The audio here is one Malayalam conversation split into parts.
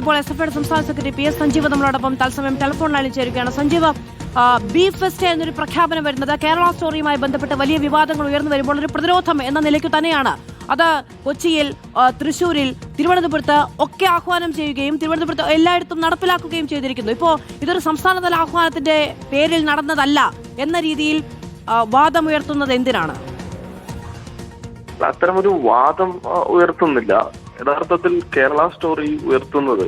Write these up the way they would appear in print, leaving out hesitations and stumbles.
ഇപ്പോൾ SFIയുടെ സംസ്ഥാന സെക്രട്ടറി PS സഞ്ജീവ് നമ്മളോടൊപ്പം തത്സമയം ടെലിഫോൺ ലൈനിൽ ചേരുകയാണ്. സഞ്ജീവ്, ബീഫ് ഫെസ്റ്റ് എന്നൊരു പ്രഖ്യാപനം വരുന്നത് കേരള സ്റ്റോറിയുമായി ബന്ധപ്പെട്ട് വലിയ വിവാദങ്ങൾ ഉയർന്നു വരുമ്പോൾ ഒരു പ്രതിരോധം എന്ന നിലയ്ക്ക് തന്നെയാണ്. അത് കൊച്ചിയിൽ, തൃശ്ശൂരിൽ, തിരുവനന്തപുരത്ത് ഒക്കെ ആഹ്വാനം ചെയ്യുകയും തിരുവനന്തപുരത്ത് എല്ലായിടത്തും നടപ്പിലാക്കുകയും ചെയ്തിരിക്കുന്നു. ഇപ്പോൾ ഇതൊരു സംസ്ഥാനതല ആഹ്വാനത്തിന്റെ പേരിൽ നടന്നതല്ല എന്ന രീതിയിൽ വാദമുയർത്തുന്നത് എന്തിനാണ്? അത്തരമൊരു വാദം ഉയർത്തുന്നില്ല. യഥാർത്ഥത്തിൽ കേരള സ്റ്റോറി ഉയർത്തുന്നത്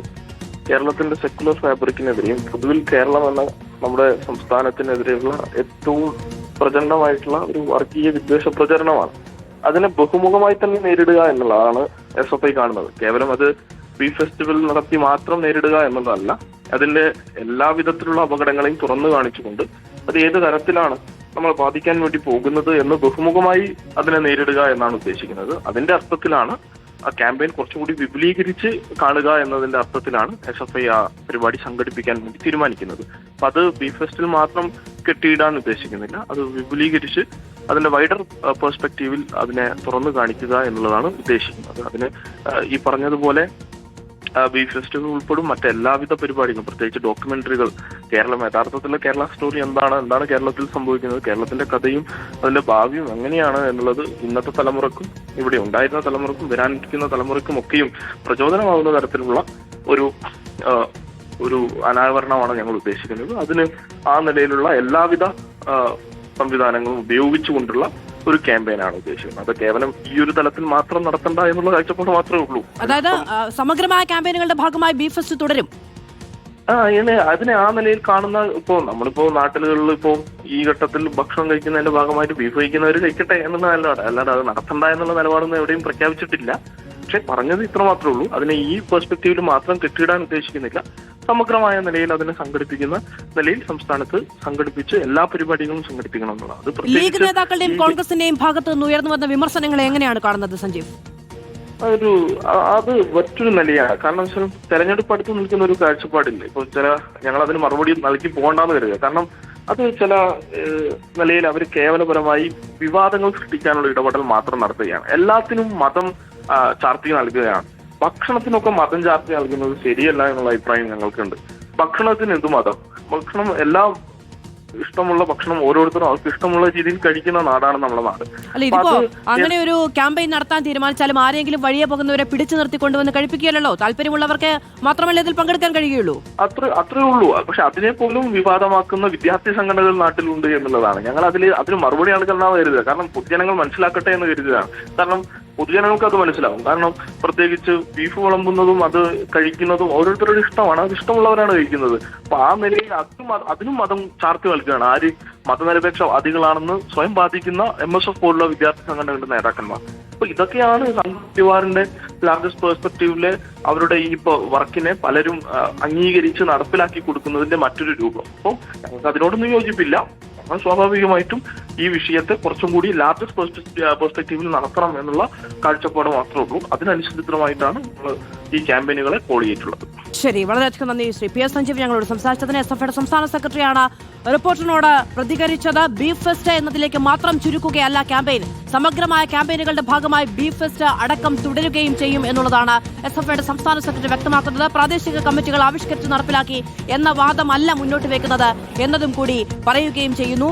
കേരളത്തിന്റെ സെക്യുലർ ഫാബ്രിക്കിനെതിരെയും പൊതുവിൽ കേരളം എന്ന നമ്മുടെ സംസ്ഥാനത്തിനെതിരെയുള്ള ഏറ്റവും പ്രചണ്ഡമായിട്ടുള്ള ഒരു വർഗീയ വിദ്വേഷ പ്രചരണമാണ്. അതിനെ ബഹുമുഖമായി തന്നെ നേരിടുക എന്നുള്ളതാണ് SFI കാണുന്നത്. കേവലം അത് ബീഫ് ഫെസ്റ്റിവൽ നടത്തി മാത്രം നേരിടുക എന്നുള്ളതല്ല, അതിന്റെ എല്ലാവിധത്തിലുള്ള അപകടങ്ങളെയും തുറന്നു കാണിച്ചുകൊണ്ട് അത് ഏത് തരത്തിലാണ് നമ്മൾ ബാധിക്കാൻ വേണ്ടി പോകുന്നത് എന്ന് ബഹുമുഖമായി അതിനെ നേരിടുക എന്നാണ് ഉദ്ദേശിക്കുന്നത്. അതിന്റെ അർത്ഥത്തിലാണ് ആ ക്യാമ്പയിൻ കുറച്ചുകൂടി വിപുലീകരിച്ച് കാണുക എന്നതിന്റെ അർത്ഥത്തിലാണ് SFI ആ പരിപാടി സംഘടിപ്പിക്കാൻ വേണ്ടി തീരുമാനിക്കുന്നത്. അപ്പൊ അത് ബീഫ് ഫെസ്റ്റിൽ മാത്രം കെട്ടിയിടാൻ ഉദ്ദേശിക്കുന്നില്ല, അത് വിപുലീകരിച്ച് അതിന്റെ വൈഡർ പെർസ്പെക്റ്റീവിൽ അതിനെ തുറന്നു കാണിക്കുക എന്നുള്ളതാണ് ഉദ്ദേശിക്കുന്നത്. അതിന് ഈ പറഞ്ഞതുപോലെ ബീഫ് ഫെസ്റ്റിവൽ ഉൾപ്പെടും മറ്റെല്ലാവിധ പരിപാടികളും, പ്രത്യേകിച്ച് ഡോക്യുമെന്ററികൾ, യഥാർത്ഥത്തിലുള്ള കേരള സ്റ്റോറി എന്താണ് കേരളത്തിൽ സംഭവിക്കുന്നത്, കേരളത്തിന്റെ കഥയും അതിന്റെ ഭാവിയും എങ്ങനെയാണ് എന്നുള്ളത് ഇന്നത്തെ തലമുറക്കും ഇവിടെ ഉണ്ടായിരുന്ന തലമുറക്കും വരാനിരിക്കുന്ന തലമുറക്കും ഒക്കെയും പ്രചോദനമാകുന്ന തരത്തിലുള്ള ഒരു അനാവരണമാണ് ഞങ്ങൾ ഉദ്ദേശിക്കുന്നത്. അതിന് ആ നിലയിലുള്ള എല്ലാവിധ സംവിധാനങ്ങളും ഉപയോഗിച്ചുകൊണ്ടുള്ള ഒരു ക്യാമ്പയിനാണ് ഉദ്ദേശിക്കുന്നത്. അത് കേവലം ഈ ഒരു തലത്തിൽ മാത്രം നടത്തണ്ട എന്നുള്ള കാഴ്ചപ്പാട് മാത്രമേ ഉള്ളൂ. അതായത് സമഗ്രമായ ക്യാമ്പയിനുകളുടെ ഭാഗമായി ബീഫ് ഫെസ്റ്റ് തുടരും. അതിനെ ആ നിലയിൽ കാണുന്ന, നമ്മളിപ്പോ നാട്ടിലുകളിൽ ഇപ്പോ ഈ ഘട്ടത്തിൽ ഭക്ഷണം കഴിക്കുന്നതിന്റെ ഭാഗമായിട്ട് ബീഫ് കഴിക്കുന്നവർ കഴിക്കട്ടെ എന്നുള്ള നിലപാട്, അല്ലാതെ അത് നടത്തണ്ട എന്നുള്ള നിലപാടൊന്നും എവിടെയും പ്രഖ്യാപിച്ചിട്ടില്ല. പക്ഷെ പറഞ്ഞത് ഇത്ര മാത്രമേ ഉള്ളൂ. അതിനെ ഈ പെർസ്പെക്റ്റീവിൽ മാത്രം കെട്ടിയിടാൻ ഉദ്ദേശിക്കുന്നില്ല. സമഗ്രമായ നിലയിൽ അതിനെ സംഘടിപ്പിക്കുന്ന നിലയിൽ സംസ്ഥാനത്ത് സംഘടിപ്പിച്ച് എല്ലാ പരിപാടികളും സംഘടിപ്പിക്കണം എന്നുള്ളത്. ലീഗ് നേതാക്കളുടെയും കോൺഗ്രസിന്റെയും ഭാഗത്ത് നിന്ന് ഉയർന്നു വന്ന വിമർശനങ്ങളെ എങ്ങനെയാണ് കാണുന്നത് സഞ്ജീവ്? അത് മറ്റൊരു നിലയാണ്. കാരണം വെച്ചാൽ തെരഞ്ഞെടുപ്പ് അടുത്ത് നിൽക്കുന്ന ഒരു കാഴ്ചപ്പാടില്ല. ഇപ്പോൾ ഞങ്ങൾ അതിന് മറുപടി നൽകി പോകണ്ടെന്ന് കരുതുക. കാരണം അത് ചില നിലയിൽ അവർ കേവലപരമായി വിവാദങ്ങൾ സൃഷ്ടിക്കാനുള്ള ഇടപെടൽ മാത്രം നടത്തുകയാണ്. എല്ലാത്തിനും മതം ചാർത്തി നൽകുകയാണ്. ഭക്ഷണത്തിനൊക്കെ മതം ചാർത്തി നൽകുന്നത് ശരിയല്ല എന്നുള്ള അഭിപ്രായം ഞങ്ങൾക്കുണ്ട്. ഭക്ഷണത്തിന് എന്ത് മതം? ഭക്ഷണം എല്ലാം ഇഷ്ടമുള്ള ഭക്ഷണം ഓരോരുത്തരും അവർക്ക് ഇഷ്ടമുള്ള രീതിയിൽ കഴിക്കുന്ന നാടാണ് നമ്മുടെ നാട്. അല്ല, ഇതിപ്പോ അങ്ങനെ ഒരു ക്യാമ്പയിൻ നടത്താൻ തീരുമാനിച്ചാലും ആരെങ്കിലും വഴിയെ പോകുന്നവരെ പിടിച്ചു നിർത്തി കൊണ്ടുവന്ന് കഴിപ്പിക്കുകയല്ലോ. താല്പര്യമുള്ളവർക്ക് മാത്രമല്ലേ ഇതിൽ പങ്കെടുക്കാൻ കഴിയുള്ളൂ. അത്രേ ഉള്ളൂ. പക്ഷെ അതിനെ പോലും വിവാദമാക്കുന്ന വിദ്യാർത്ഥി സംഘടനകൾ നാട്ടിലുണ്ട് എന്നുള്ളതാണ്. ഞങ്ങൾ അതിന് മറുപടി നൽകണമെന്നാണ് കരുതുക. കാരണം പൊതുജനങ്ങൾ മനസ്സിലാക്കട്ടെ എന്ന് കരുതുകയാണ്. കാരണം പൊതുജനങ്ങൾക്ക് അത് മനസ്സിലാവും. കാരണം പ്രത്യേകിച്ച് ബീഫ് വിളമ്പുന്നതും അത് കഴിക്കുന്നതും ഓരോരുത്തരുടെ ഇഷ്ടമാണ്. അത് ഇഷ്ടമുള്ളവരാണ് കഴിക്കുന്നത്. അപ്പൊ ആ നിലയിൽ അതിനും മതം ചാർത്തി നൽകുകയാണ്. ആര് മതനിരപേക്ഷ വാദികളാണെന്ന് സ്വയം ബാധിക്കുന്ന MSF പോലുള്ള വിദ്യാർത്ഥി സംഘടനകളുടെ നേതാക്കന്മാർ. അപ്പൊ ഇതൊക്കെയാണ് സംഘപരിവാറിന്റെ ലാർജസ്റ്റ് പെർസ്പെക്റ്റീവിലെ അവരുടെ ഈ വർക്കിനെ പലരും അംഗീകരിച്ച് നടപ്പിലാക്കി കൊടുക്കുന്നതിന്റെ മറ്റൊരു രൂപം. അപ്പോൾ ഞങ്ങൾക്ക് അതിനോടൊന്നും യോജിപ്പില്ല. സ്വാഭാവികമായിട്ടും ഈ വിഷയത്തെ കുറച്ചും കൂടി ലാർജസ്റ്റ് പെർസ്പെക്റ്റീവിൽ നടത്തണം എന്നുള്ള കാഴ്ചപ്പാട് മാത്രമേ ഉള്ളൂ. അതിനനുസൃതമായിട്ടാണ് നമ്മൾ ഈ ക്യാമ്പയിനുകളെ കോൾ ചെയ്തിട്ടുള്ളത്. ശരി, വളരെയധികം നന്ദി ശ്രീ PS സഞ്ജീവ് ഞങ്ങളോട് സംസാരിച്ചതിന്. SFIയുടെ സംസ്ഥാന സെക്രട്ടറിയാണ് റിപ്പോർട്ടറിനോട് പ്രതികരിച്ചത്. ബീഫ് ഫെസ്റ്റ് എന്നതിലേക്ക് മാത്രം ചുരുക്കുകയല്ല ക്യാമ്പയിൻ, സമഗ്രമായ ക്യാമ്പയിനുകളുടെ ഭാഗമായി ബീഫ് ഫെസ്റ്റ് അടക്കം തുടരുകയും ചെയ്യും എന്നുള്ളതാണ് SFIയുടെ സംസ്ഥാന സെക്രട്ടറി വ്യക്തമാക്കുന്നത്. പ്രാദേശിക കമ്മിറ്റികൾ ആവിഷ്കരിച്ച് നടപ്പിലാക്കി എന്ന വാദമല്ല മുന്നോട്ട് വെക്കുന്നത് എന്നതും കൂടി പറയുകയും ചെയ്യുന്നു.